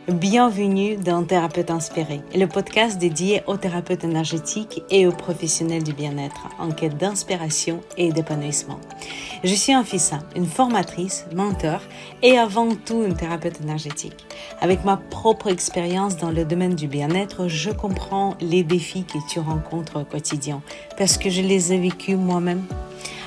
Bienvenue dans Thérapeute Inspiré, le podcast dédié aux thérapeutes énergétiques et aux professionnels du bien-être en quête d'inspiration et d'épanouissement. Je suis Anfissa, une formatrice, mentor et avant tout une thérapeute énergétique. Avec ma propre expérience dans le domaine du bien-être, je comprends les défis que tu rencontres au quotidien parce que je les ai vécus moi-même.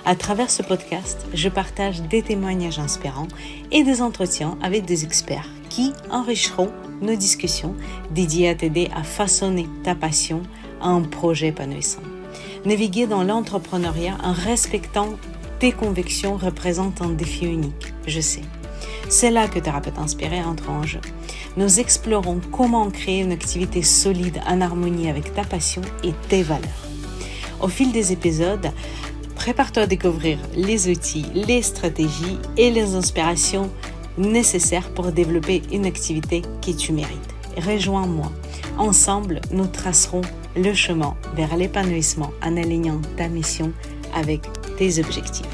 À travers ce podcast, je partage des témoignages inspirants et des entretiens avec des experts qui enrichiront nos discussions dédiées à t'aider à façonner ta passion à un projet épanouissant. Naviguer dans l'entrepreneuriat en respectant tes convictions représente un défi unique, je sais. C'est là que Thérapeute Inspiré entre en jeu. Nous explorons comment créer une activité solide en harmonie avec ta passion et tes valeurs. Au fil des épisodes, prépare-toi à découvrir les outils, les stratégies et les inspirations nécessaires pour développer une activité que tu mérites. Rejoins-moi. Ensemble, nous tracerons le chemin vers l'épanouissement en alignant ta mission avec tes objectifs.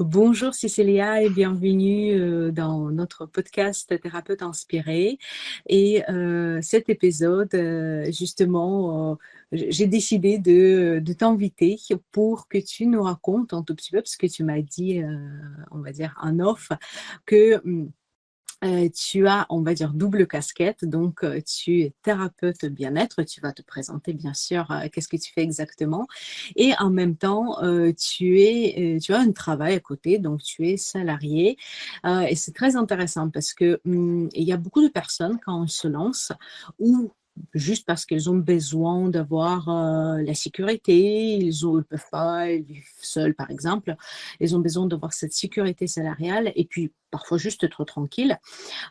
Bonjour Cécilia et bienvenue dans notre podcast Thérapeute Inspiré. Et cet épisode, justement, j'ai décidé de t'inviter pour que tu nous racontes un tout petit peu, parce que tu m'as dit, on va dire en off, que tu as, on va dire, double casquette. Donc, tu es thérapeute bien-être. Tu vas te présenter, bien sûr, qu'est-ce que tu fais exactement. Et en même temps, tu as un travail à côté, donc tu es salarié. Et c'est très intéressant parce que il y a beaucoup de personnes, quand on se lance, ou juste parce qu'elles ont besoin d'avoir la sécurité, ils ne peuvent pas, ils vivent seuls par exemple, ils ont besoin d'avoir cette sécurité salariale et puis parfois juste être tranquille.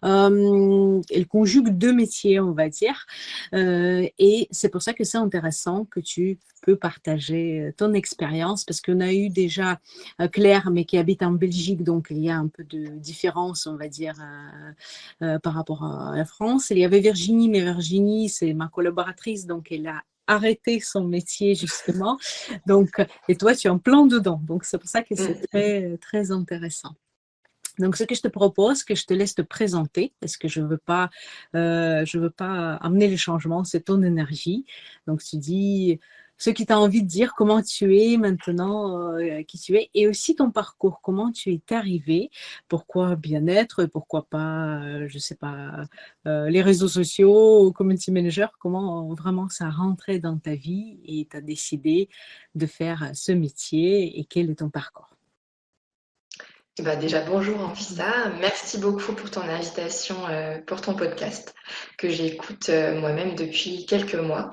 Elle conjugue deux métiers, on va dire. Et c'est pour ça que c'est intéressant que tu peux partager ton expérience parce qu'on a eu déjà Claire, mais qui habite en Belgique, donc il y a un peu de différence, on va dire, par rapport à la France. Il y avait Virginie, mais Virginie, c'est ma collaboratrice, donc elle a arrêté son métier justement. Donc, et toi, tu es en plein dedans. Donc, c'est pour ça que c'est très, très intéressant. Donc, ce que je te propose, que je te laisse te présenter, parce que je veux pas amener les changements, c'est ton énergie. Donc, tu dis ce qui t'a envie de dire, comment tu es maintenant, qui tu es, et aussi ton parcours, comment tu es arrivé, pourquoi bien-être, pourquoi pas, je sais pas, les réseaux sociaux, community manager, comment vraiment ça rentrait dans ta vie et tu as décidé de faire ce métier et quel est ton parcours? Bah déjà, bonjour Anfissa, merci beaucoup pour ton invitation pour ton podcast que j'écoute moi-même depuis quelques mois,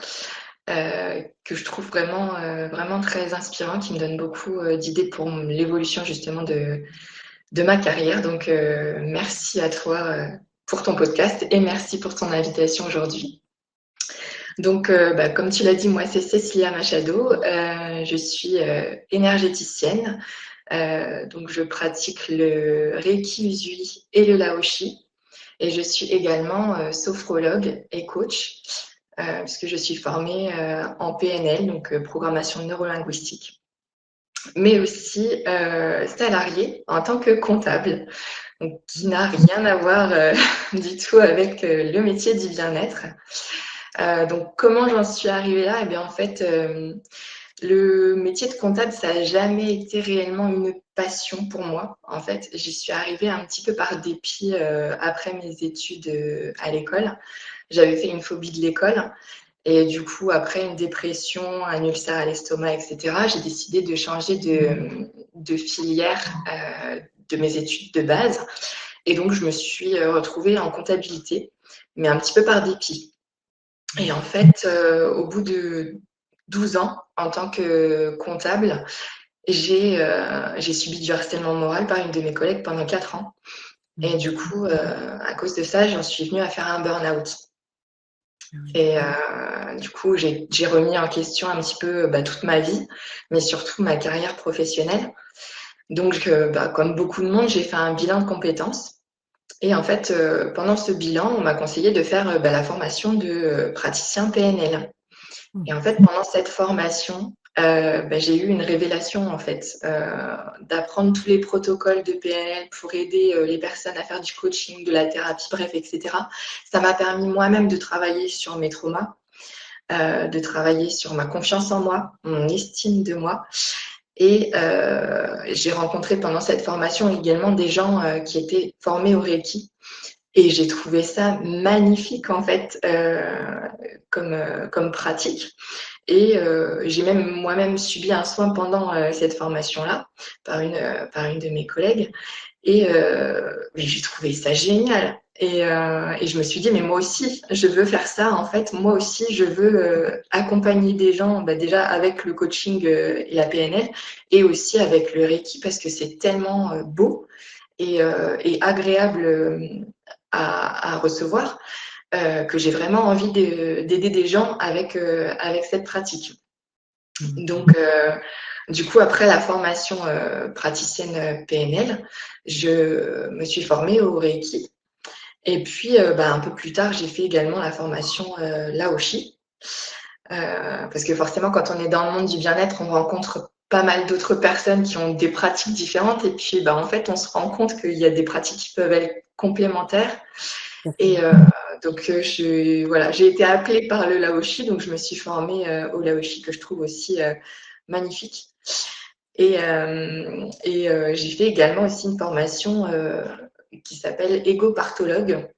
que je trouve vraiment très inspirant, qui me donne beaucoup d'idées pour l'évolution justement de ma carrière. Donc merci à toi pour ton podcast et merci pour ton invitation aujourd'hui. Donc comme tu l'as dit, moi c'est Cécilia Machado, je suis énergéticienne. Donc, je pratique le Reiki Usui et le Laoshi. Et je suis également sophrologue et coach, puisque je suis formée en PNL, donc programmation neurolinguistique, mais aussi salariée en tant que comptable, donc, qui n'a rien à voir du tout avec le métier du bien-être. Donc, comment j'en suis arrivée là? Eh bien, en fait, le métier de comptable, ça n'a jamais été réellement une passion pour moi. En fait, j'y suis arrivée un petit peu par dépit après mes études à l'école. J'avais fait une phobie de l'école. Et du coup, après une dépression, un ulcère à l'estomac, etc., j'ai décidé de changer de filière de mes études de base. Et donc, je me suis retrouvée en comptabilité, mais un petit peu par dépit. Et en fait, au bout de 12 ans en tant que comptable, j'ai subi du harcèlement moral par une de mes collègues pendant 4 ans. Et du coup, à cause de ça, j'en suis venue à faire un burn-out. Et du coup, j'ai remis en question un petit peu toute ma vie, mais surtout ma carrière professionnelle. Donc, comme beaucoup de monde, j'ai fait un bilan de compétences. Et en fait, pendant ce bilan, on m'a conseillé de faire la formation de praticien PNL. Et en fait, pendant cette formation, j'ai eu une révélation en fait, d'apprendre tous les protocoles de PNL pour aider les personnes à faire du coaching, de la thérapie, bref, etc. Ça m'a permis moi-même de travailler sur mes traumas, de travailler sur ma confiance en moi, mon estime de moi. Et j'ai rencontré pendant cette formation également des gens qui étaient formés au Reiki. Et j'ai trouvé ça magnifique en fait comme pratique. Et j'ai même moi-même subi un soin pendant cette formation-là par une de mes collègues. Et j'ai trouvé ça génial. Et je me suis dit, mais moi aussi, je veux faire ça. En fait, moi aussi, je veux accompagner des gens déjà avec le coaching et la PNL et aussi avec le Reiki parce que c'est tellement beau et agréable à recevoir que j'ai vraiment envie d'aider des gens avec cette pratique. Donc, du coup, après la formation praticienne PNL, je me suis formée au Reiki. Et puis, un peu plus tard, j'ai fait également la formation Laoshi. Parce que forcément, quand on est dans le monde du bien-être, on rencontre pas mal d'autres personnes qui ont des pratiques différentes. Et puis, en fait, on se rend compte qu'il y a des pratiques qui peuvent être complémentaires. Et donc, j'ai été appelée par le Laoshi, donc je me suis formée au Laoshi que je trouve aussi magnifique. Et j'ai fait également aussi une formation qui s'appelle égopartologue.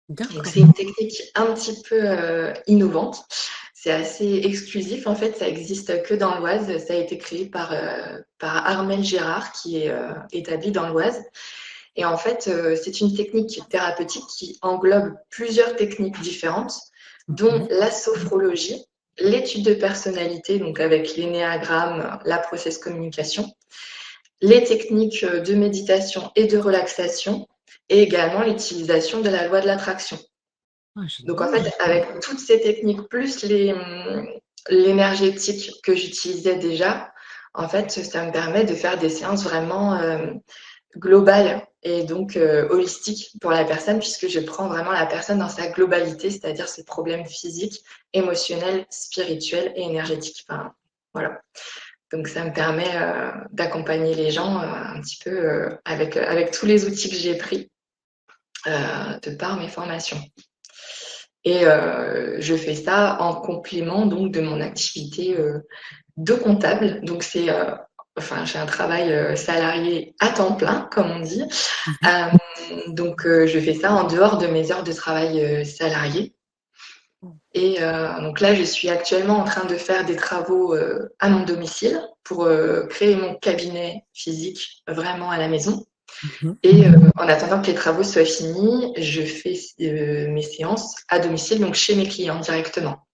Donc, c'est une technique un petit peu innovante. C'est assez exclusif. En fait, ça existe que dans l'Oise. Ça a été créé par Armel Gérard, qui est établi dans l'Oise. Et en fait, c'est une technique thérapeutique qui englobe plusieurs techniques différentes, dont la sophrologie, l'étude de personnalité, donc avec l'énéagramme, la process communication, les techniques de méditation et de relaxation, et également l'utilisation de la loi de l'attraction. Donc en fait, avec toutes ces techniques, plus l'énergétique que j'utilisais déjà, en fait, ça me permet de faire des séances vraiment globales et donc holistiques pour la personne, puisque je prends vraiment la personne dans sa globalité, c'est-à-dire ses problèmes physiques, émotionnels, spirituels et énergétiques. Enfin, voilà. Donc ça me permet d'accompagner les gens un petit peu avec tous les outils que j'ai pris de par mes formations. Et je fais ça en complément donc de mon activité de comptable. Donc j'ai un travail salarié à temps plein, comme on dit. Donc je fais ça en dehors de mes heures de travail salariées. Et donc là, je suis actuellement en train de faire des travaux à mon domicile pour créer mon cabinet physique vraiment à la maison. Et en attendant que les travaux soient finis, je fais mes séances à domicile, donc chez mes clients directement.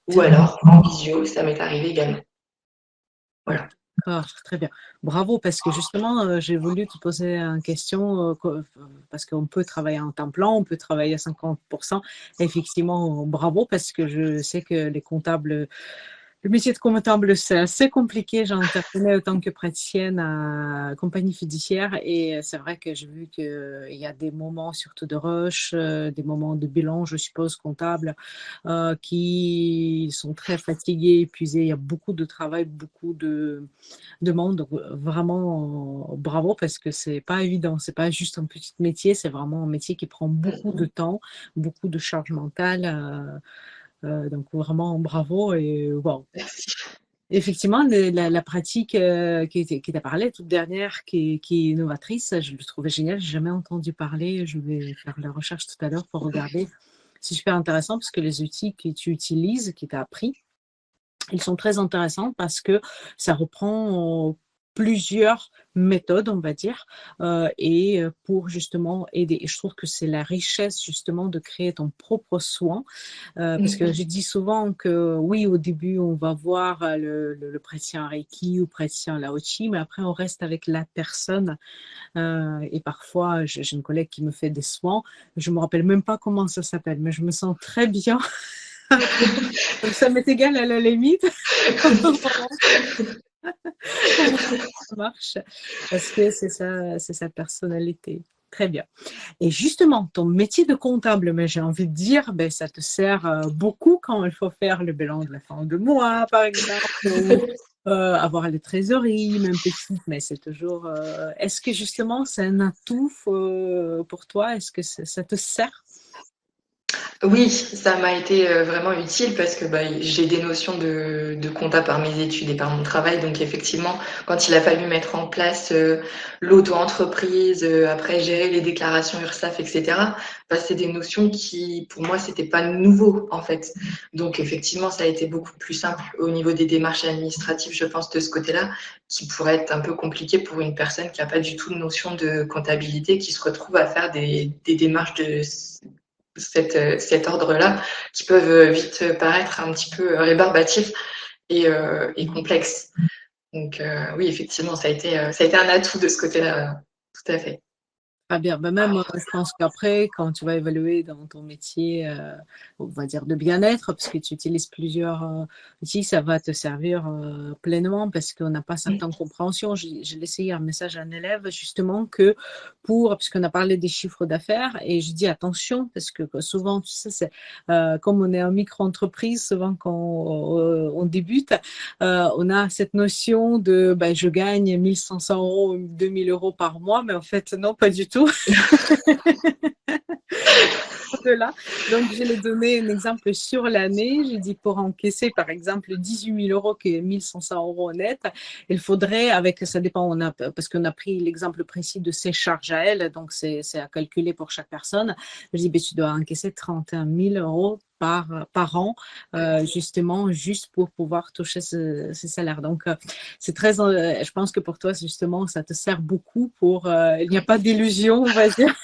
Ou alors en visio, ça m'est arrivé également. Voilà. D'accord, très bien. Bravo, parce que justement, j'ai voulu te poser une question, parce qu'on peut travailler en temps plein, on peut travailler à 50%. Effectivement, bravo, parce que je sais que les comptables, le métier de comptable, c'est assez compliqué. J'intervenais en tant que praticienne à compagnie fiduciaire et c'est vrai que j'ai vu qu'il y a des moments, surtout de rush, des moments de bilan, je suppose, comptable, qui sont très fatigués, épuisés. Il y a beaucoup de travail, beaucoup de monde. Donc, vraiment, bravo parce que c'est pas évident. C'est pas juste un petit métier, c'est vraiment un métier qui prend beaucoup de temps, beaucoup de charge mentale. Donc, vraiment, bravo et wow. Effectivement, la pratique qui t'a parlé, toute dernière, qui est innovatrice, je le trouvais génial. J'ai jamais entendu parler. Je vais faire la recherche tout à l'heure pour regarder. C'est super intéressant parce que les outils que tu utilises, qui t'as appris, ils sont très intéressants parce que ça reprend plusieurs méthodes, on va dire, et pour justement aider. Et je trouve que c'est la richesse justement de créer ton propre soin, parce que je dis souvent que oui, au début, on va voir le praticien Reiki ou praticien Laochi, mais après, on reste avec la personne. Et parfois, j'ai une collègue qui me fait des soins. Je me rappelle même pas comment ça s'appelle, mais je me sens très bien. Donc ça m'est égal à la limite. Ça marche parce que c'est sa personnalité. Très bien. Et justement, ton métier de comptable, mais j'ai envie de dire, ben, ça te sert beaucoup quand il faut faire le bilan de la fin de mois, par exemple, ou avoir les trésoreries, même petites, mais c'est toujours. Est-ce que justement, c'est un atout pour toi? Est-ce que ça te sert? Oui, ça m'a été vraiment utile parce que bah, j'ai des notions de compta par mes études et par mon travail. Donc effectivement, quand il a fallu mettre en place l'auto-entreprise, après gérer les déclarations URSSAF, etc., bah, c'est des notions qui, pour moi, c'était pas nouveau en fait. Donc effectivement, ça a été beaucoup plus simple au niveau des démarches administratives, je pense, de ce côté-là, qui pourrait être un peu compliqué pour une personne qui n'a pas du tout de notion de comptabilité, qui se retrouve à faire des démarches de cet ordre-là, qui peuvent vite paraître un petit peu rébarbatifs et complexes. Donc oui, effectivement, ça a été un atout de ce côté-là, tout à fait. Très bien. Ben même, je pense qu'après, quand tu vas évaluer dans ton métier, on va dire de bien-être, parce que tu utilises plusieurs outils, ça va te servir pleinement parce qu'on n'a pas certaines compréhensions. J'ai laissé hier un message à un élève justement que puisqu'on a parlé des chiffres d'affaires, et je dis attention parce que souvent, tu sais, c'est comme on est en micro-entreprise, souvent quand on débute, on a cette notion de ben, je gagne 1 500 €, 2 000 € par mois, mais en fait, non, pas du tout. De là. Donc, je l'ai donné un exemple sur l'année. J'ai dit pour encaisser, par exemple, 18 000 €, qui est 1 500 € net, il faudrait, ça dépend, parce qu'on a pris l'exemple précis de ses charges à elle, donc c'est à calculer pour chaque personne. Je dis, ben, tu dois encaisser 31 000 € par an, justement, juste pour pouvoir toucher ce salaire. Donc, c'est très, je pense que pour toi, justement, ça te sert beaucoup il n'y a pas d'illusion, on va dire.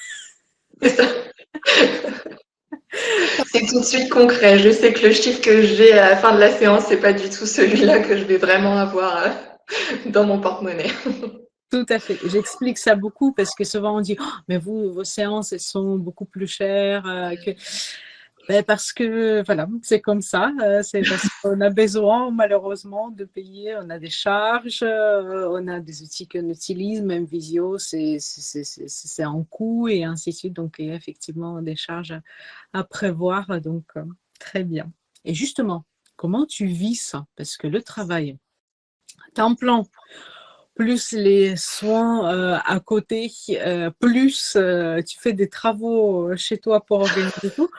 C'est tout de suite concret. Je sais que le chiffre que j'ai à la fin de la séance, c'est pas du tout celui-là que je vais vraiment avoir dans mon porte-monnaie. Tout à fait. J'explique ça beaucoup parce que souvent on dit oh, mais vos séances, elles sont beaucoup plus chères que. Ben, parce que voilà, c'est comme ça. C'est parce qu'on a besoin, malheureusement, de payer. On a des charges, on a des outils qu'on utilise, même Visio, c'est en coût et ainsi de suite. Donc, il y a effectivement des charges à prévoir. Donc, très bien. Et justement, comment tu vis ça? Parce que le travail, temps plein, plus les soins à côté, plus tu fais des travaux chez toi pour organiser tout.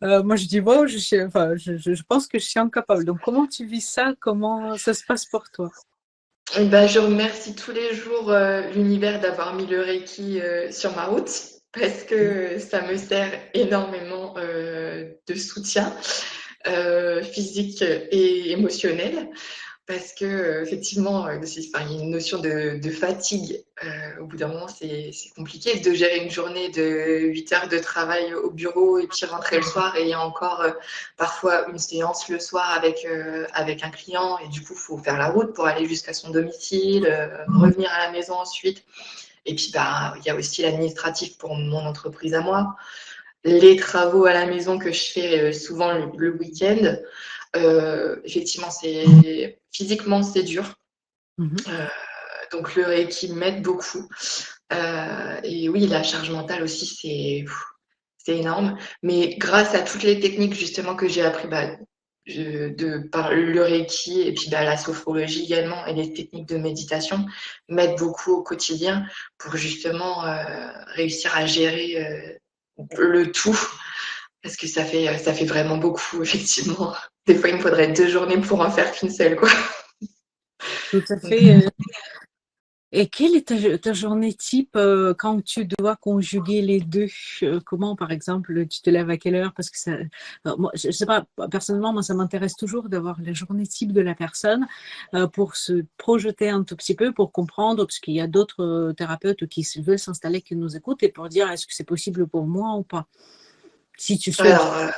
Moi, je dis, wow, je pense que je suis incapable. Donc, comment tu vis ça? Comment ça se passe pour toi? Eh ben, je remercie tous les jours l'univers d'avoir mis le Reiki sur ma route parce que ça me sert énormément de soutien physique et émotionnel. Parce que effectivement, enfin, il y a une notion de fatigue. Au bout d'un moment, c'est compliqué de gérer une journée de 8 heures de travail au bureau et puis rentrer le soir. Et il y a encore parfois une séance le soir avec un client. Et du coup, il faut faire la route pour aller jusqu'à son domicile, revenir à la maison ensuite. Et puis, bah, il y a aussi l'administratif pour mon entreprise à moi. Les travaux à la maison que je fais souvent le week-end. Effectivement, physiquement, c'est dur. Donc, le Reiki m'aide beaucoup. Et oui, la charge mentale aussi, c'est énorme. Mais grâce à toutes les techniques justement que j'ai appris par le Reiki et puis la sophrologie également et les techniques de méditation m'aident beaucoup au quotidien pour justement réussir à gérer le tout. Parce que ça fait vraiment beaucoup, effectivement. Des fois, il me faudrait 2 journées pour en faire qu'une seule, quoi. Tout à fait. Et quelle est ta journée type quand tu dois conjuguer les deux? Comment, par exemple, tu te lèves à quelle heure? Parce que moi, je ne sais pas, personnellement, moi, ça m'intéresse toujours d'avoir la journée type de la personne pour se projeter un tout petit peu, pour comprendre, parce qu'il y a d'autres thérapeutes qui veulent s'installer, qui nous écoutent, et pour dire est-ce que c'est possible pour moi ou pas? Si tu souhaites. Alors,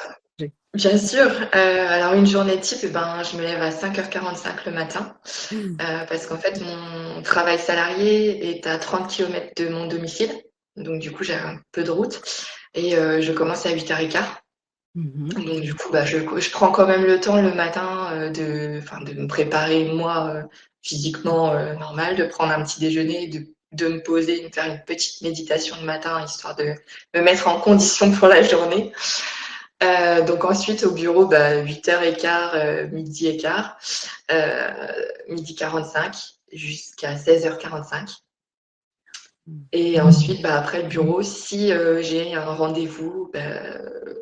bien sûr. Alors, une journée type, je me lève à 5h45 le matin parce qu'en fait, mon travail salarié est à 30 km de mon domicile. Donc, du coup, j'ai un peu de route et je commence à 8h15. Donc, du coup, je prends quand même le temps le matin de me préparer, moi, physiquement normal, de prendre un petit déjeuner, de de me poser, de me faire une petite méditation le matin, histoire de me mettre en condition pour la journée. Donc ensuite, au bureau, 8h15, midi et quart, midi 45, jusqu'à 16h45. Et ensuite, après le bureau, si j'ai un rendez-vous,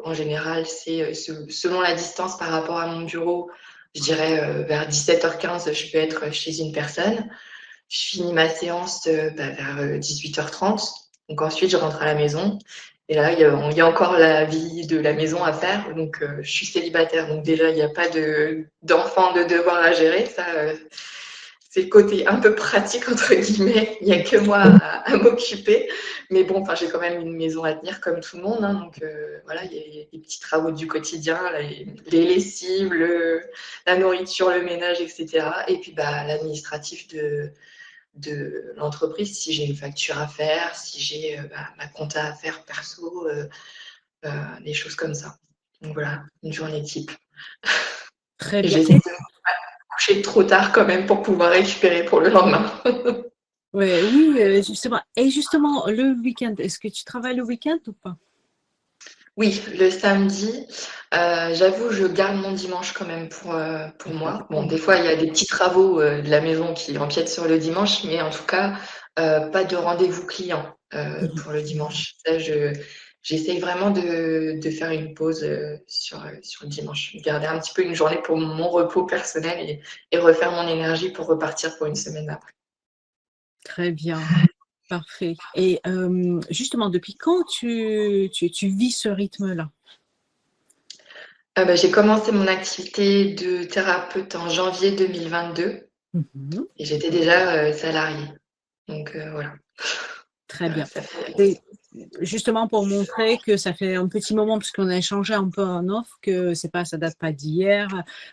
en général, c'est selon la distance par rapport à mon bureau, je dirais vers 17h15, je peux être chez une personne. Je finis ma séance vers 18h30. Donc ensuite, je rentre à la maison. Et là, il y a encore la vie de la maison à faire. Donc, je suis célibataire. Donc déjà, il n'y a pas d'enfants, de devoirs à gérer. Ça, c'est le côté un peu pratique, entre guillemets. Il n'y a que moi à m'occuper. Mais bon, j'ai quand même une maison à tenir comme tout le monde. Hein. Donc voilà, il y a les petits travaux du quotidien, les lessives, la nourriture, le ménage, etc. Et puis l'administratif de l'entreprise, si j'ai une facture à faire, si j'ai ma compta à faire perso, des choses comme ça. Donc voilà, une journée type. Très Et bien. j'essaie de me coucher trop tard quand même pour pouvoir récupérer pour le lendemain. Ouais, oui, justement. Et justement, le week-end, est-ce que tu travailles le week-end ou pas? Oui, le samedi, j'avoue, je garde mon dimanche quand même pour moi. Bon, des fois, il y a des petits travaux de la maison qui empiètent sur le dimanche, mais en tout cas, pas de rendez-vous client pour le dimanche. Ça, j'essaye vraiment de faire une pause sur le dimanche. Garder un petit peu une journée pour mon repos personnel et refaire mon énergie pour repartir pour une semaine après. Très bien, parfait. Et justement, depuis quand tu vis ce rythme-là? J'ai commencé mon activité de thérapeute en janvier 2022 Mhm. et j'étais déjà salariée. Donc voilà. Très bien. Ça fait... Et justement pour montrer que ça fait un petit moment, puisqu'on a échangé un peu en off, que c'est pas, ça date pas d'hier,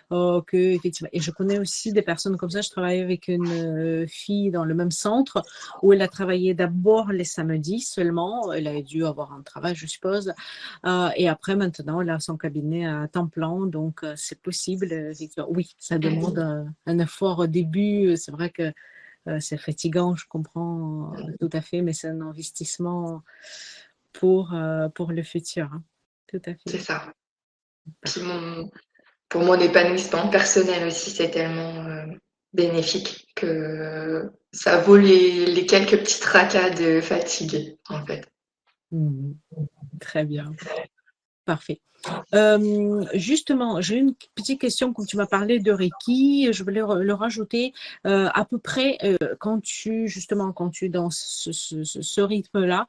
que effectivement. Et je connais aussi des personnes comme ça. Je travaille avec une fille dans le même centre où elle a travaillé d'abord les samedis seulement. Elle a dû avoir un travail, je suppose. Et après, maintenant, elle a son cabinet à temps plein, donc c'est possible. Effectivement. Oui, ça demande un effort au début. C'est vrai que c'est fatigant, je comprends tout à fait, mais c'est un investissement pour le futur. Hein. Tout à C'est fait. ça. Puis pour mon épanouissement personnel aussi, c'est tellement bénéfique que ça vaut les quelques petits tracas de fatigue, en fait. Mhm. Très bien. Parfait. Justement, j'ai une petite question quand tu m'as parlé de Reiki, je voulais le rajouter à peu près quand tu es dans ce rythme-là,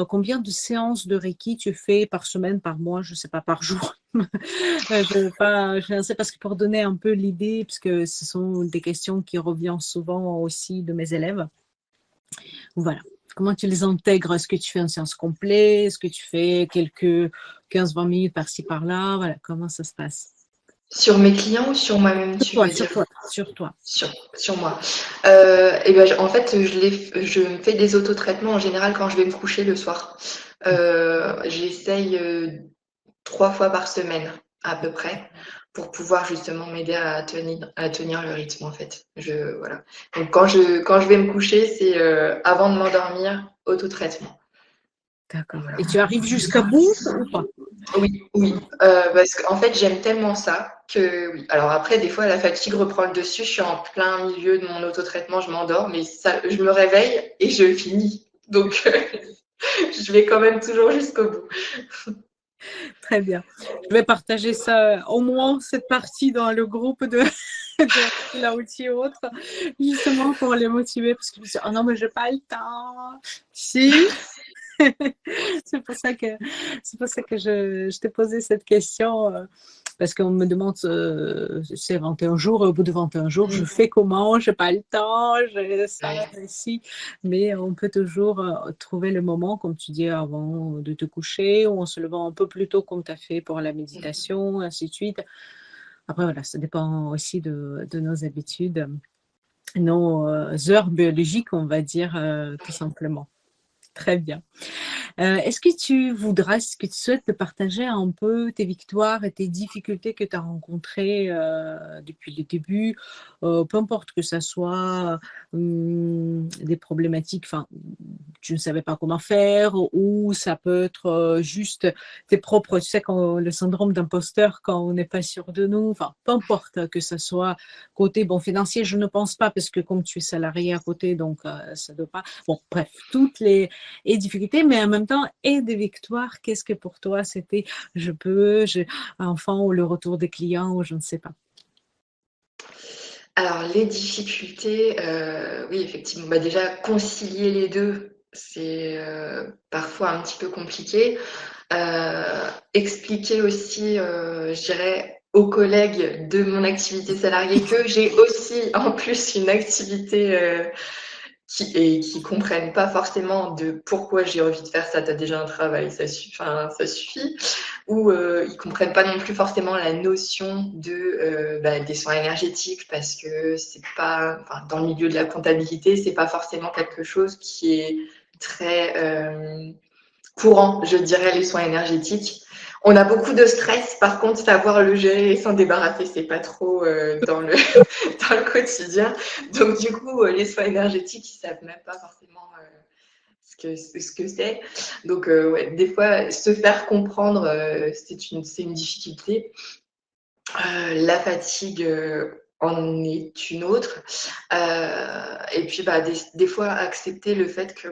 combien de séances de Reiki tu fais par semaine, par mois, je ne sais pas, par jour. Je ne sais parce que pour donner un peu l'idée, puisque ce sont des questions qui reviennent souvent aussi de mes élèves. Voilà. Comment tu les intègres? Est-ce que tu fais une séance complète? Est-ce que tu fais quelques 15-20 minutes par-ci, par-là? Voilà, comment ça se passe? Sur mes clients ou sur moi-même, Sur tu toi, veux sur dire? toi, sur toi. Sur moi. En fait, je me fais des autotraitements en général quand je vais me coucher le soir. J'essaye 3 fois par semaine à peu près pour pouvoir justement m'aider à tenir le rythme en fait. Voilà. Donc quand je vais me coucher, c'est avant de m'endormir, autotraitement. D'accord. Voilà. Et tu arrives jusqu'à bout ou pas? Oui, oui. Parce qu'en fait, j'aime tellement ça que oui. Alors après, des fois, la fatigue reprend le dessus. Je suis en plein milieu de mon autotraitement, je m'endors, mais ça, je me réveille et je finis. Donc, je vais quand même toujours jusqu'au bout. Très bien. Je vais partager ça, au moins cette partie dans le groupe de la outil autre, justement pour les motiver, parce que je me suis dit, oh non, mais j'ai pas le temps. Si, c'est pour ça que je t'ai posé cette question, parce qu'on me demande, c'est 21 jours, au bout de 21 jours, je fais comment, j'ai pas le temps, j'ai ça, ici, mais on peut toujours trouver le moment, comme tu dis, avant de te coucher, ou en se levant un peu plus tôt, comme tu as fait pour la méditation, ainsi de suite. Après, voilà, ça dépend aussi de nos habitudes, nos heures biologiques, on va dire, tout simplement. Très bien. Est-ce que tu souhaites te partager un peu tes victoires et tes difficultés que tu as rencontrées depuis le début, peu importe que ça soit des problématiques, enfin, tu ne savais pas comment faire, ou ça peut être juste tes propres, tu sais, quand, le syndrome d'imposteur quand on n'est pas sûr de nous, enfin, peu importe que ça soit côté, bon, financier, je ne pense pas, parce que comme tu es salarié à côté, donc ça ne doit pas. Bon, bref, toutes les difficultés, mais en même temps, et des victoires. Qu'est-ce que pour toi c'était enfant, ou le retour des clients, ou je ne sais pas. Alors, les difficultés, oui, effectivement, bah, déjà, concilier les deux, c'est parfois un petit peu compliqué. Expliquer aussi, je dirais, aux collègues de mon activité salariée que j'ai aussi en plus une activité qui comprennent pas forcément de pourquoi j'ai envie de faire ça. Tu as déjà un travail, ça suffit. Ou ils comprennent pas non plus forcément la notion des soins énergétiques, parce que c'est pas, enfin, dans le milieu de la comptabilité, c'est pas forcément quelque chose qui est très courant, je dirais, les soins énergétiques. On a beaucoup de stress, par contre, savoir le gérer et s'en débarrasser, c'est pas trop dans le dans le quotidien. Donc, du coup, les soins énergétiques, ils savent même pas forcément ce que c'est. Donc, ouais, des fois, se faire comprendre, c'est une difficulté. La fatigue en est une autre. Et puis, bah, des fois, accepter le fait que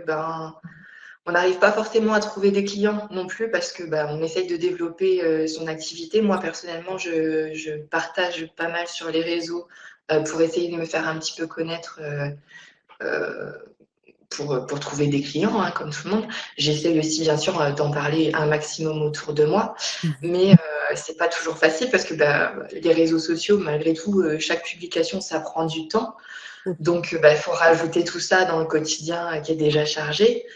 on n'arrive pas forcément à trouver des clients non plus, parce que on essaye de développer son activité. Moi, personnellement, je partage pas mal sur les réseaux pour essayer de me faire un petit peu connaître euh, pour trouver des clients, hein, comme tout le monde. J'essaie aussi, bien sûr, d'en parler un maximum autour de moi, mais c'est pas toujours facile, parce que les réseaux sociaux, malgré tout, chaque publication, ça prend du temps. Donc, il faut rajouter tout ça dans le quotidien qui est déjà chargé.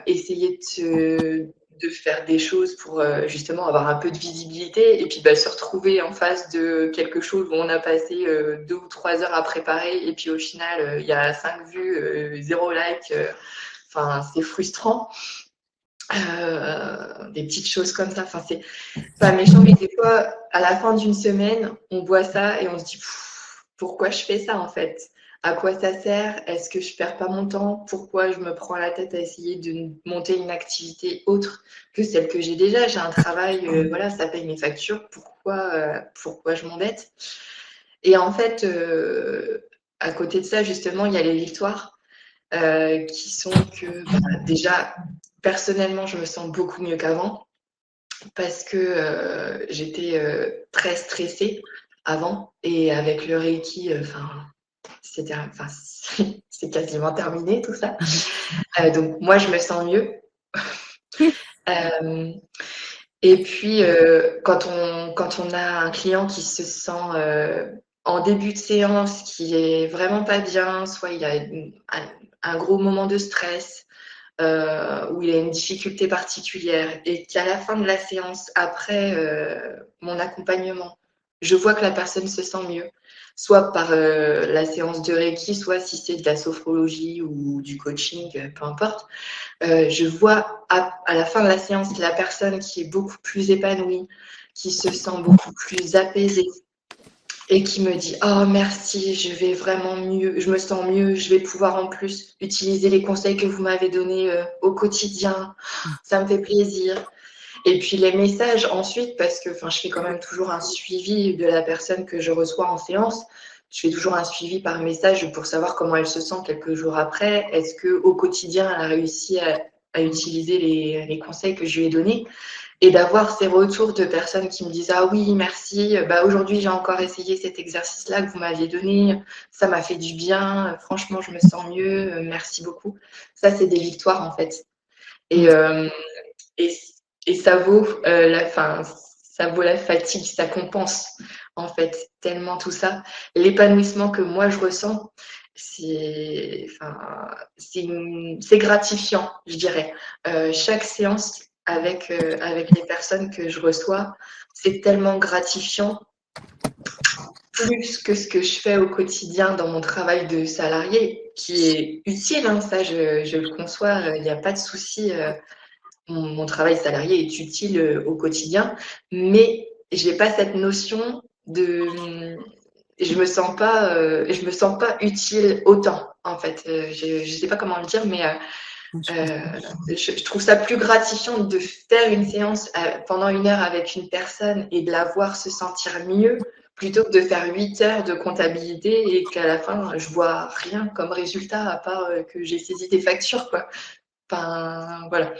Essayer de faire des choses pour justement avoir un peu de visibilité, et puis se retrouver en face de quelque chose où on a passé 2 ou 3 heures à préparer, et puis au final, il y a 5 vues, 0 like. Enfin, c'est frustrant. Des petites choses comme ça. Enfin, c'est pas méchant, mais des fois, à la fin d'une semaine, on voit ça et on se dit pourquoi je fais ça en fait? À quoi ça sert? Est-ce que je perds pas mon temps? Pourquoi je me prends la tête à essayer de monter une activité autre que celle que j'ai déjà? J'ai un travail, voilà, ça paye mes factures. Pourquoi je m'embête? Et en fait, à côté de ça, justement, il y a les victoires qui sont que déjà, personnellement, je me sens beaucoup mieux qu'avant, parce que j'étais très stressée avant, et avec le Reiki, c'est quasiment terminé tout ça. Donc moi, je me sens mieux. Euh, et puis, quand on a un client qui se sent en début de séance, qui est vraiment pas bien, soit il a un gros moment de stress, où il a une difficulté particulière, et qu'à la fin de la séance, après mon accompagnement, je vois que la personne se sent mieux, soit par la séance de Reiki, soit si c'est de la sophrologie ou du coaching, peu importe. Je vois à la fin de la séance la personne qui est beaucoup plus épanouie, qui se sent beaucoup plus apaisée, et qui me dit oh merci, je vais vraiment mieux, je me sens mieux, je vais pouvoir en plus utiliser les conseils que vous m'avez donnés au quotidien, ça me fait plaisir. Et puis les messages ensuite, parce que je fais quand même toujours un suivi de la personne que je reçois en séance. Je fais toujours un suivi par message pour savoir comment elle se sent quelques jours après. Est-ce qu'au quotidien, elle a réussi à utiliser les conseils que je lui ai donnés? Et d'avoir ces retours de personnes qui me disent ah oui, merci, aujourd'hui j'ai encore essayé cet exercice-là que vous m'aviez donné, ça m'a fait du bien, franchement je me sens mieux, merci beaucoup. Ça, c'est des victoires en fait. Et, et, et ça vaut ça vaut la fatigue, ça compense en fait tellement tout ça. L'épanouissement que moi je ressens, c'est gratifiant, je dirais. Chaque séance avec les personnes que je reçois, c'est tellement gratifiant, plus que ce que je fais au quotidien dans mon travail de salarié, qui est utile, hein, ça je le conçois, il n'y a pas de souci. mon travail salarié est utile au quotidien, mais j'ai pas cette notion de je me sens pas utile autant en fait. Je sais pas comment le dire, mais Je euh, comprends. je trouve ça plus gratifiant de faire une séance pendant 1 heure avec une personne et de la voir se sentir mieux plutôt que de faire 8 heures de comptabilité et qu'à la fin, je vois rien comme résultat à part que j'ai saisi des factures, quoi. Enfin, voilà.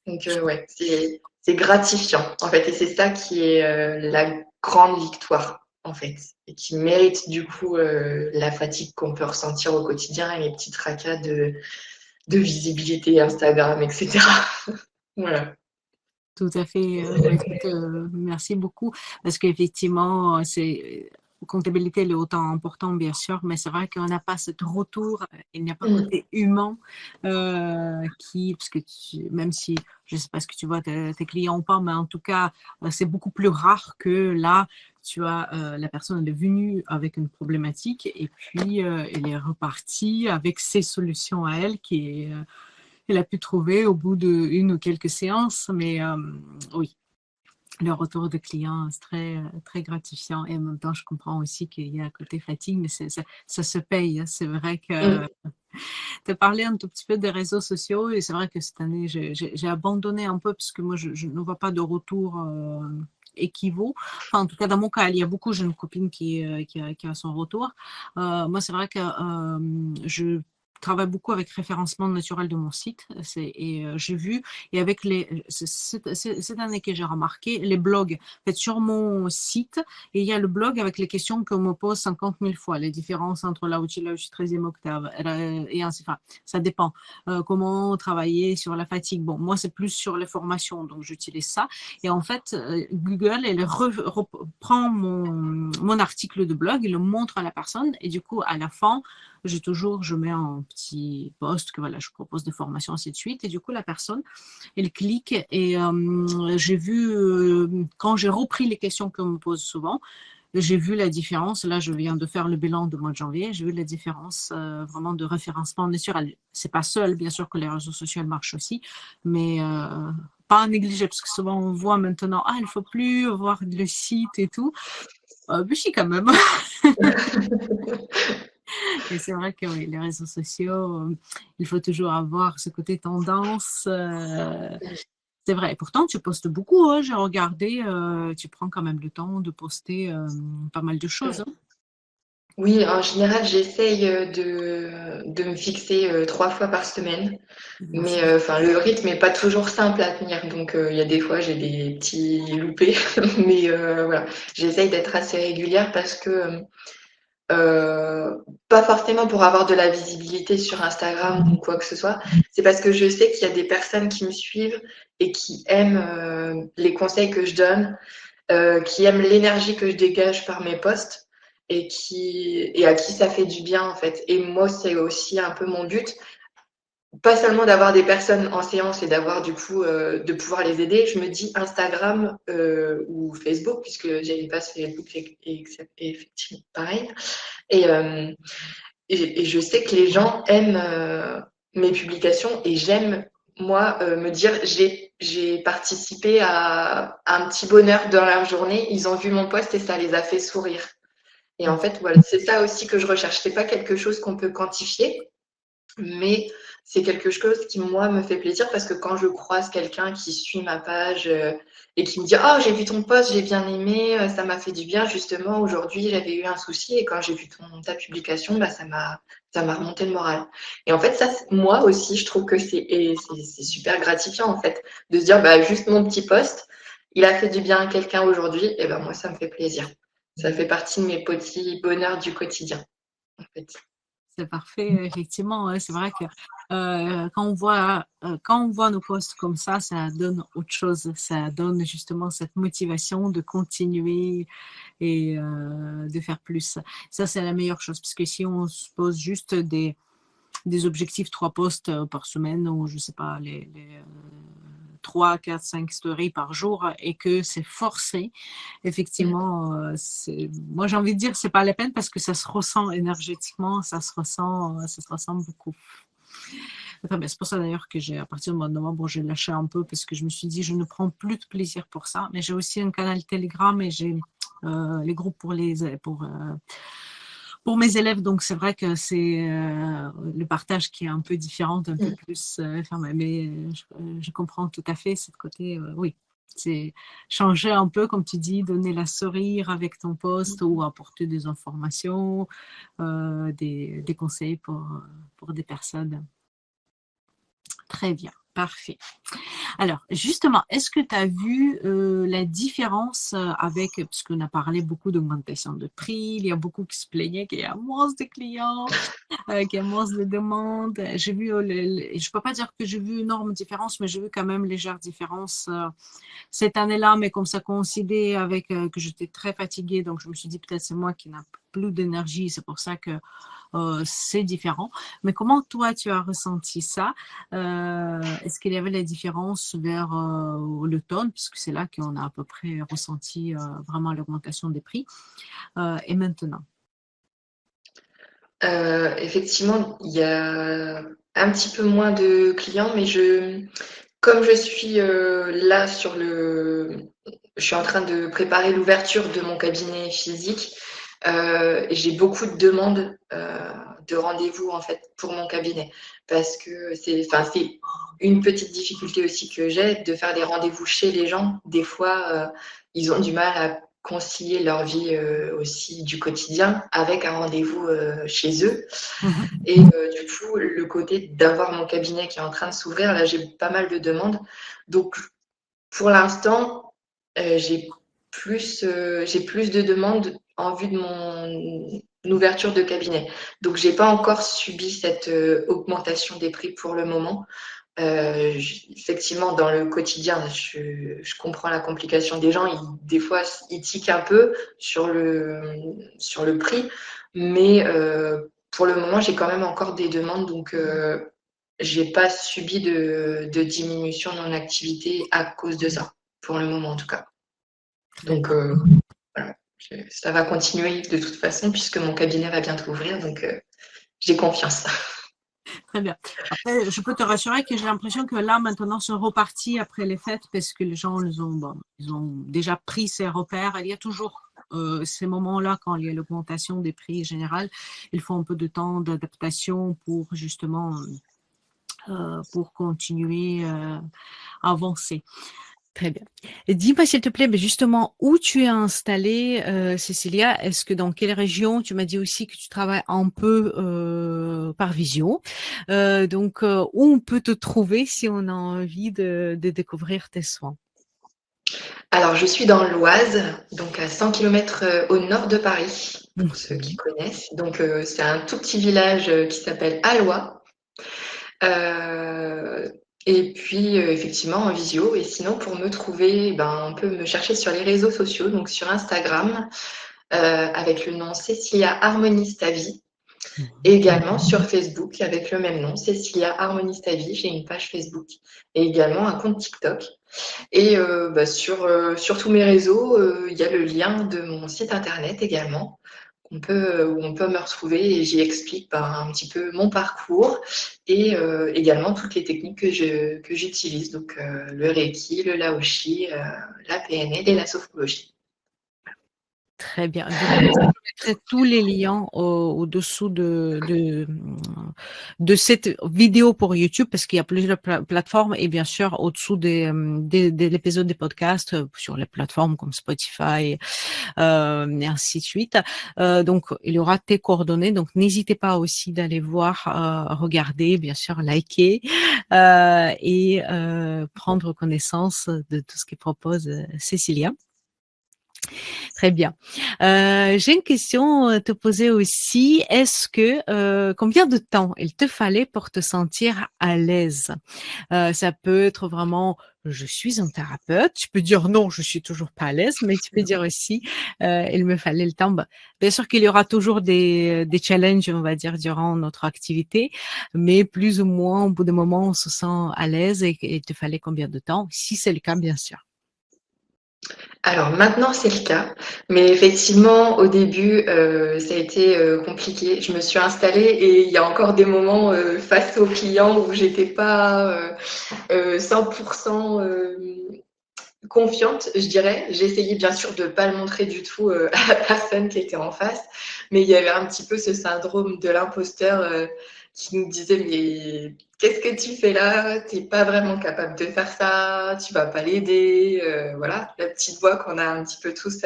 Donc, ouais, c'est gratifiant, en fait. Et c'est ça qui est la grande victoire, en fait. Et qui mérite, du coup, la fatigue qu'on peut ressentir au quotidien et les petits tracas de visibilité, Instagram, etc. Voilà. Tout à fait. Bah, écoute, merci beaucoup. Parce qu'effectivement, comptabilité, elle est autant important, bien sûr, mais c'est vrai qu'on n'a pas ce retour, il n'y a pas un Mm. côté humain parce que même si je ne sais pas ce que tu vois tes clients ou pas, mais en tout cas, c'est beaucoup plus rare que là, tu as la personne elle est venue avec une problématique et puis elle est repartie avec ses solutions à elle elle a pu trouver au bout d'une ou quelques séances. Mais oui, le retour de client, c'est très gratifiant. Et en même temps, je comprends aussi qu'il y a un côté fatigue, mais ça se paye. C'est vrai que Mm. tu as parlé un tout petit peu des réseaux sociaux et c'est vrai que cette année, j'ai abandonné un peu parce que moi, je ne vois pas de retour équivaut. Enfin, en tout cas, dans mon cas, il y a beaucoup, j'ai une copine qui a son retour. Moi, c'est vrai que je travaille beaucoup avec référencement naturel de mon site. Et j'ai vu, et avec cette année que j'ai remarqué, les blogs. En fait, sur mon site, et il y a le blog avec les questions qu'on me pose 50 000 fois, les différences entre là où je suis 13e octave, et ainsi, enfin, ça dépend. Comment travailler sur la fatigue. Bon, moi, c'est plus sur les formations, donc j'utilise ça. Et en fait, Google, elle reprend mon article de blog, il le montre à la personne, et du coup, à la fin, je mets un petit post que voilà, je propose des formations, ainsi de suite, et du coup, la personne, elle clique, et j'ai vu, quand j'ai repris les questions qu'on me pose souvent, j'ai vu la différence. Là, je viens de faire le bilan du mois de janvier. J'ai vu la différence vraiment de référencement naturel. C'est pas seul, bien sûr, que les réseaux sociaux marchent aussi, mais pas à négliger parce que souvent on voit maintenant, il ne faut plus voir le site et tout. Mais si, quand même. Et c'est vrai que oui, les réseaux sociaux, il faut toujours avoir ce côté tendance. C'est vrai. Et pourtant, tu postes beaucoup. Hein, j'ai regardé, tu prends quand même le temps de poster pas mal de choses. Hein. Oui, en général, j'essaye de me fixer 3 fois par semaine. Bon, Mais enfin, le rythme n'est pas toujours simple à tenir. Donc, il y a des fois, j'ai des petits loupés. Mais voilà, j'essaye d'être assez régulière parce que euh, pas forcément pour avoir de la visibilité sur Instagram ou quoi que ce soit. C'est parce que je sais qu'il y a des personnes qui me suivent et qui aiment les conseils que je donne, qui aiment l'énergie que je dégage par mes posts et à qui ça fait du bien en fait. Et moi, c'est aussi un peu mon but, pas seulement d'avoir des personnes en séance et d'avoir du coup de pouvoir les aider. Je me dis Instagram ou Facebook, puisque j'ai une page Facebook et effectivement pareil. Et, euh, et je sais que les gens aiment mes publications et j'aime, moi, me dire j'ai participé à un petit bonheur dans leur journée. Ils ont vu mon post et ça les a fait sourire. Et en fait, voilà, c'est ça aussi que je recherche. C'est pas quelque chose qu'on peut quantifier, mais c'est quelque chose qui, moi, me fait plaisir parce que quand je croise quelqu'un qui suit ma page et qui me dit «Oh, j'ai vu ton post, j'ai bien aimé, ça m'a fait du bien, justement, aujourd'hui, j'avais eu un souci et quand j'ai vu ta publication, bah, ça m'a remonté le moral». Et en fait, ça, moi aussi, je trouve que c'est super gratifiant, en fait, de se dire bah, juste mon petit post, il a fait du bien à quelqu'un aujourd'hui, et ben moi, ça me fait plaisir. Ça fait partie de mes petits bonheurs du quotidien, en fait. C'est parfait, effectivement. Ouais, c'est vrai que quand on voit nos posts comme ça donne autre chose. Ça donne justement cette motivation de continuer et de faire plus. Ça, c'est la meilleure chose. Parce que si on se pose juste des objectifs, 3 posts par semaine, ou je sais pas, les 3, 4, 5 stories par jour, et que c'est forcé, effectivement, moi j'ai envie de dire c'est pas la peine parce que ça se ressent énergétiquement, ça se ressent beaucoup. Très bien. C'est pour ça d'ailleurs que à partir du mois de novembre, j'ai lâché un peu parce que je me suis dit, je ne prends plus de plaisir pour ça. Mais j'ai aussi un canal Telegram et j'ai les groupes pour mes élèves. Donc, c'est vrai que c'est le partage qui est un peu différent, un peu plus fermé. Mais je comprends tout à fait ce côté, oui. C'est changer un peu, comme tu dis, donner la sourire avec ton poste ou apporter des informations, des conseils pour des personnes. Très bien, parfait. Alors, justement, est-ce que tu as vu la différence avec, parce qu'on a parlé beaucoup d'augmentation de prix, il y a beaucoup qui se plaignaient qu'il y a moins de clients, qu'il y a moins de demandes. J'ai vu, je ne peux pas dire que j'ai vu une énorme différence, mais j'ai vu quand même légère différence cette année-là, mais comme ça coïncidait avec que j'étais très fatiguée, donc je me suis dit peut-être c'est moi qui n'ai plus d'énergie, c'est pour ça que c'est différent. Mais comment toi tu as ressenti ça? Est-ce qu'il y avait la différence vers l'automne, puisque c'est là qu'on a à peu près ressenti vraiment l'augmentation des prix, et maintenant? Effectivement, il y a un petit peu moins de clients, mais comme je suis là je suis en train de préparer l'ouverture de mon cabinet physique. J'ai beaucoup de demandes de rendez-vous en fait pour mon cabinet parce que c'est une petite difficulté aussi que j'ai de faire des rendez-vous chez les gens. Des fois, ils ont du mal à concilier leur vie aussi du quotidien avec un rendez-vous chez eux. Et du coup, le côté d'avoir mon cabinet qui est en train de s'ouvrir, là, j'ai pas mal de demandes. Donc, pour l'instant, j'ai plus de demandes en vue de mon ouverture de cabinet. Donc, j'ai pas encore subi cette augmentation des prix pour le moment. Effectivement, dans le quotidien, je comprends la complication des gens. Des fois, ils tiquent un peu sur le prix, mais pour le moment, j'ai quand même encore des demandes, donc j'ai pas subi de diminution de mon activité à cause de ça, pour le moment en tout cas. Donc voilà, ça va continuer de toute façon puisque mon cabinet va bientôt ouvrir, donc j'ai confiance. Très bien. Après, je peux te rassurer que j'ai l'impression que là, maintenant, c'est reparti après les fêtes parce que les gens ils ont déjà pris ces repères. Il y a toujours ces moments-là, quand il y a l'augmentation des prix général, il faut un peu de temps d'adaptation pour justement pour continuer à avancer. Très bien. Et dis-moi, s'il te plaît, mais justement, où tu es installée, Cécilia? Est-ce que dans quelle région? Tu m'as dit aussi que tu travailles un peu par visio. Donc, où on peut te trouver si on a envie de découvrir tes soins? Alors, je suis dans l'Oise, donc à 100 km au nord de Paris, pour ceux qui Mhm. connaissent. Donc, c'est un tout petit village qui s'appelle Alloy. Et puis, effectivement, en visio. Et sinon, pour me trouver, ben, on peut me chercher sur les réseaux sociaux, donc sur Instagram, avec le nom Cécilia Harmonise ta vie. Et également sur Facebook avec le même nom, Cécilia Harmonise ta vie. J'ai une page Facebook et également un compte TikTok. Et sur tous mes réseaux, il y a le lien de mon site internet également, où on peut me retrouver et j'y explique un petit peu mon parcours et également toutes les techniques que j'utilise, donc le Reiki, le Laoshi, la PNL et la sophrologie. Très bien. Donc, je mettrai tous les liens au-dessous de cette vidéo pour YouTube parce qu'il y a plusieurs plateformes et bien sûr au-dessous de l'épisode des podcasts sur les plateformes comme Spotify et ainsi de suite. Donc, il y aura tes coordonnées. Donc, n'hésitez pas aussi d'aller voir, regarder, bien sûr, liker et prendre connaissance de tout ce que propose Cécilia. Très bien. J'ai une question à te poser aussi. Est-ce que combien de temps il te fallait pour te sentir à l'aise? Ça peut être vraiment je suis un thérapeute. Tu peux dire non, je suis toujours pas à l'aise, mais tu peux dire aussi il me fallait le temps. Bah, bien sûr qu'il y aura toujours des challenges, on va dire, durant notre activité, mais plus ou moins au bout d'un moment, on se sent à l'aise et il te fallait combien de temps? Si c'est le cas, bien sûr. Alors maintenant, c'est le cas, mais effectivement, au début, ça a été compliqué. Je me suis installée et il y a encore des moments face aux clients où j'étais pas 100% confiante, je dirais. J'essayais bien sûr de ne pas le montrer du tout à la personne qui était en face, mais il y avait un petit peu ce syndrome de l'imposteur qui nous disait mais qu'est-ce que tu fais là? T'es pas vraiment capable de faire ça, tu vas pas l'aider. Voilà, la petite voix qu'on a un petit peu tous,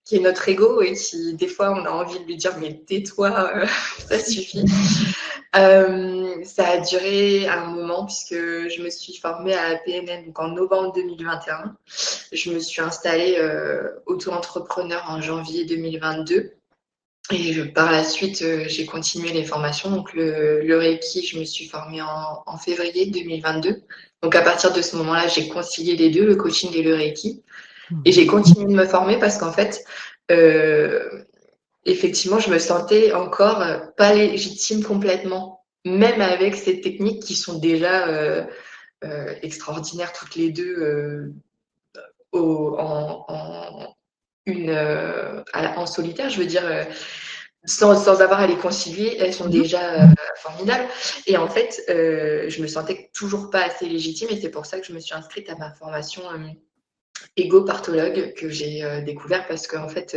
qui est notre ego et qui des fois on a envie de lui dire mais tais-toi, ça suffit. Ça a duré un moment puisque je me suis formée à la PNL donc en novembre 2021. Je me suis installée auto-entrepreneur en janvier 2022. Et par la suite, j'ai continué les formations. Donc, le Reiki, je me suis formée en février 2022. Donc, à partir de ce moment-là, j'ai concilié les deux, le coaching et le Reiki. Et j'ai continué de me former parce qu'en fait, effectivement, je me sentais encore pas légitime complètement, même avec ces techniques qui sont déjà extraordinaires toutes les deux en en solitaire, je veux dire, sans avoir à les concilier, elles sont Mhm. déjà formidables. Et en fait, je me sentais toujours pas assez légitime et c'est pour ça que je me suis inscrite à ma formation égo-partologue que j'ai découvert parce qu'en fait,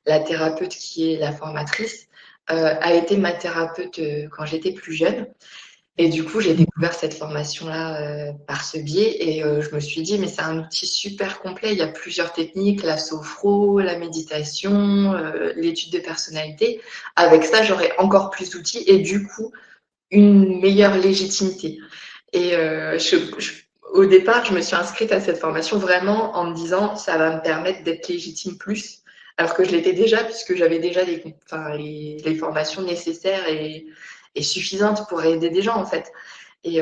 la thérapeute qui est la formatrice a été ma thérapeute quand j'étais plus jeune. Et du coup, j'ai découvert cette formation-là par ce biais et je me suis dit, mais c'est un outil super complet. Il y a plusieurs techniques, la sophro, la méditation, l'étude de personnalité. Avec ça, j'aurais encore plus d'outils et du coup, une meilleure légitimité. Et au départ, je me suis inscrite à cette formation vraiment en me disant, ça va me permettre d'être légitime plus, alors que je l'étais déjà, puisque j'avais déjà les formations nécessaires et suffisantes pour aider des gens, en fait. Et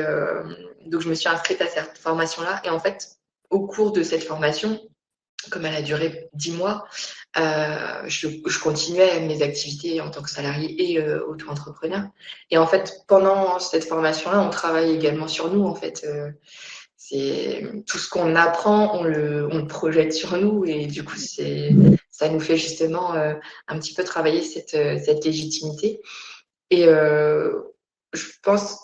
donc, je me suis inscrite à cette formation-là. Et en fait, au cours de cette formation, comme elle a duré 10 mois, je continuais mes activités en tant que salarié et auto-entrepreneur. Et en fait, pendant cette formation-là, on travaille également sur nous. En fait, c'est tout ce qu'on apprend, on le projette sur nous. Et du coup, ça nous fait justement un petit peu travailler cette légitimité. Et je pense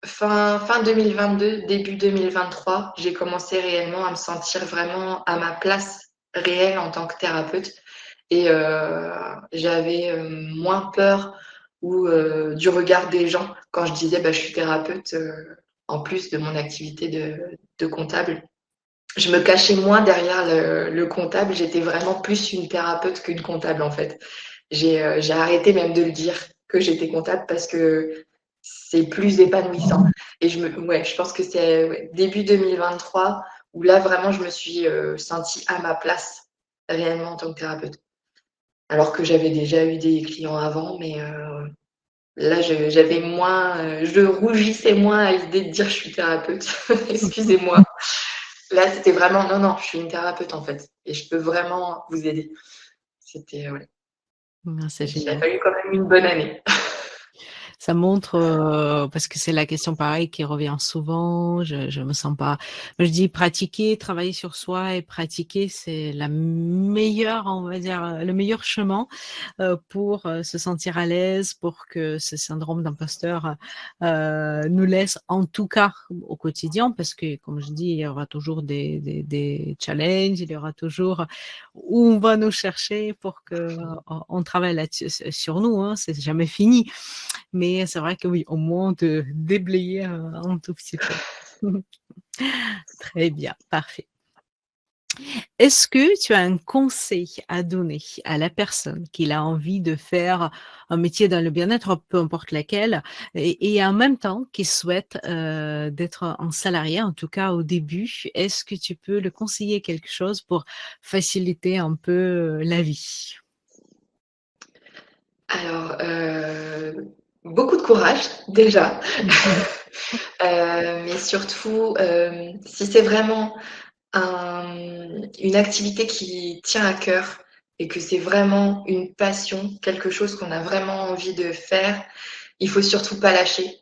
fin 2022, début 2023, j'ai commencé réellement à me sentir vraiment à ma place réelle en tant que thérapeute. Et j'avais moins peur du regard des gens quand je disais bah, je suis thérapeute en plus de mon activité de comptable. Je me cachais moins derrière le comptable. J'étais vraiment plus une thérapeute qu'une comptable en fait. J'ai arrêté même de le dire que j'étais comptable parce que c'est plus épanouissant. Et ouais, je pense que c'est début 2023 où là vraiment je me suis sentie à ma place réellement en tant que thérapeute. Alors que j'avais déjà eu des clients avant, mais là j'avais moins, je rougissais moins à l'idée de dire je suis thérapeute. Excusez-moi. Là c'était vraiment non, non, je suis une thérapeute en fait et je peux vraiment vous aider. C'était, ouais. Ah, c'est Il a génial. fallu quand même une bonne année. Ça montre, parce que c'est la question pareille qui revient souvent, je me sens pas. Je dis pratiquer, travailler sur soi et pratiquer, c'est la meilleure, on va dire, le meilleur chemin pour se sentir à l'aise, pour que ce syndrome d'imposteur nous laisse en tout cas au quotidien, parce que comme je dis, il y aura toujours des challenges, il y aura toujours où on va nous chercher pour que on travaille là-dessus sur nous, hein, c'est jamais fini. Mais c'est vrai que oui, au moins de déblayer un tout petit peu. Très bien, parfait. Est-ce que tu as un conseil à donner à la personne qui a envie de faire un métier dans le bien-être, peu importe laquelle, et en même temps qui souhaite d'être un salarié, en tout cas au début, est-ce que tu peux le conseiller quelque chose pour faciliter un peu la vie? Alors, beaucoup de courage déjà, mais surtout, si c'est vraiment une activité qui tient à cœur et que c'est vraiment une passion, quelque chose qu'on a vraiment envie de faire, il faut surtout pas lâcher,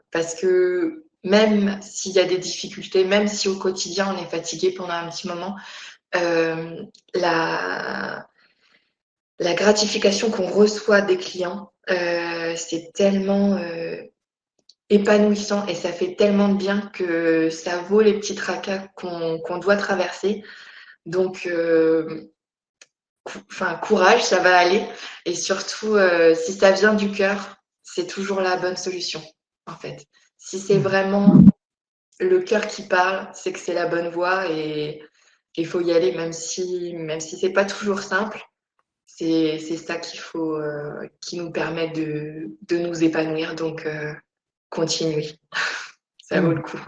parce que même s'il y a des difficultés, même si au quotidien on est fatigué pendant un petit moment, la gratification qu'on reçoit des clients, c'est tellement épanouissant et ça fait tellement de bien que ça vaut les petits tracas qu'on doit traverser. Donc, courage, ça va aller. Et surtout, si ça vient du cœur, c'est toujours la bonne solution, en fait. Si c'est vraiment le cœur qui parle, c'est que c'est la bonne voie et il faut y aller, même si c'est pas toujours simple. C'est ça qui nous permet de nous épanouir. Donc, continuez. Ça vaut le coup.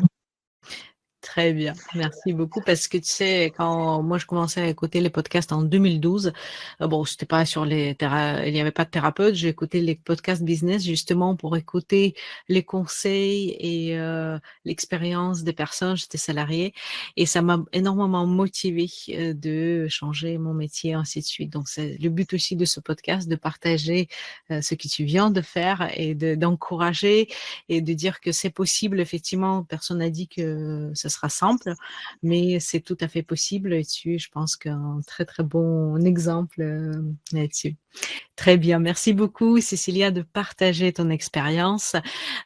Très bien, merci beaucoup parce que tu sais, quand moi je commençais à écouter les podcasts en 2012, bon, c'était pas sur il n'y avait pas de thérapeute, j'ai écouté les podcasts business justement pour écouter les conseils et l'expérience des personnes. J'étais salariée et ça m'a énormément motivée de changer mon métier, ainsi de suite. Donc c'est le but aussi de ce podcast, de partager ce que tu viens de faire et d'encourager et de dire que c'est possible. Effectivement, personne n'a dit que ce sera simple, mais c'est tout à fait possible. Et je pense qu'un très très bon exemple là-dessus. Très bien, merci beaucoup Cécilia de partager ton expérience.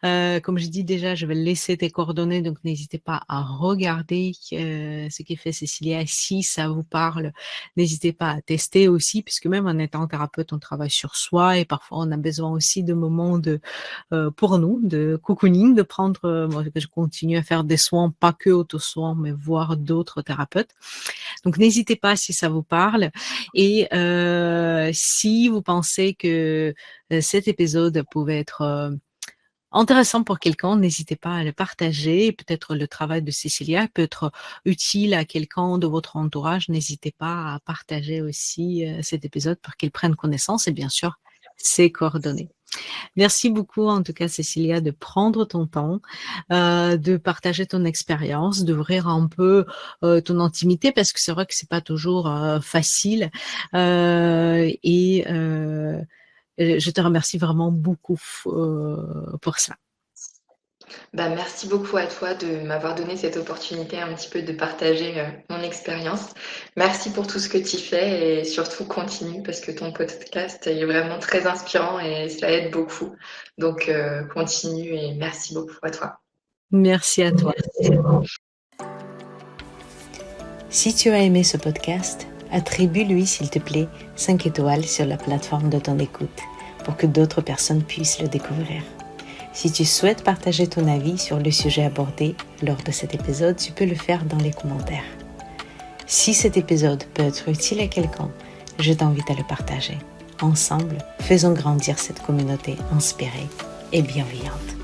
Comme je dis déjà, je vais laisser tes coordonnées, donc n'hésitez pas à regarder ce qu'est fait Cécilia. Si ça vous parle, n'hésitez pas à tester aussi, puisque même en étant thérapeute, on travaille sur soi et parfois on a besoin aussi de moments pour nous, de cocooning, de prendre, moi, je continue à faire des soins, pas que auto-soins, mais voir d'autres thérapeutes. Donc n'hésitez pas si ça vous parle. Et si vous pensez que cet épisode pouvait être intéressant pour quelqu'un, n'hésitez pas à le partager. Peut-être le travail de Cécilia peut être utile à quelqu'un de votre entourage. N'hésitez pas à partager aussi cet épisode pour qu'il prenne connaissance et bien sûr ses coordonnées. Merci beaucoup, en tout cas, Cécilia, de prendre ton temps, de partager ton expérience, d'ouvrir un peu ton intimité, parce que c'est vrai que c'est pas toujours facile. Je te remercie vraiment beaucoup pour ça. Merci beaucoup à toi de m'avoir donné cette opportunité un petit peu de partager mon expérience. Merci pour tout ce que tu fais et surtout continue parce que ton podcast est vraiment très inspirant et ça aide beaucoup. Donc continue et merci beaucoup à toi. Merci à toi. Si tu as aimé ce podcast, attribue-lui, s'il te plaît, 5 étoiles sur la plateforme de ton écoute pour que d'autres personnes puissent le découvrir. Si tu souhaites partager ton avis sur le sujet abordé lors de cet épisode, tu peux le faire dans les commentaires. Si cet épisode peut être utile à quelqu'un, je t'invite à le partager. Ensemble, faisons grandir cette communauté inspirée et bienveillante.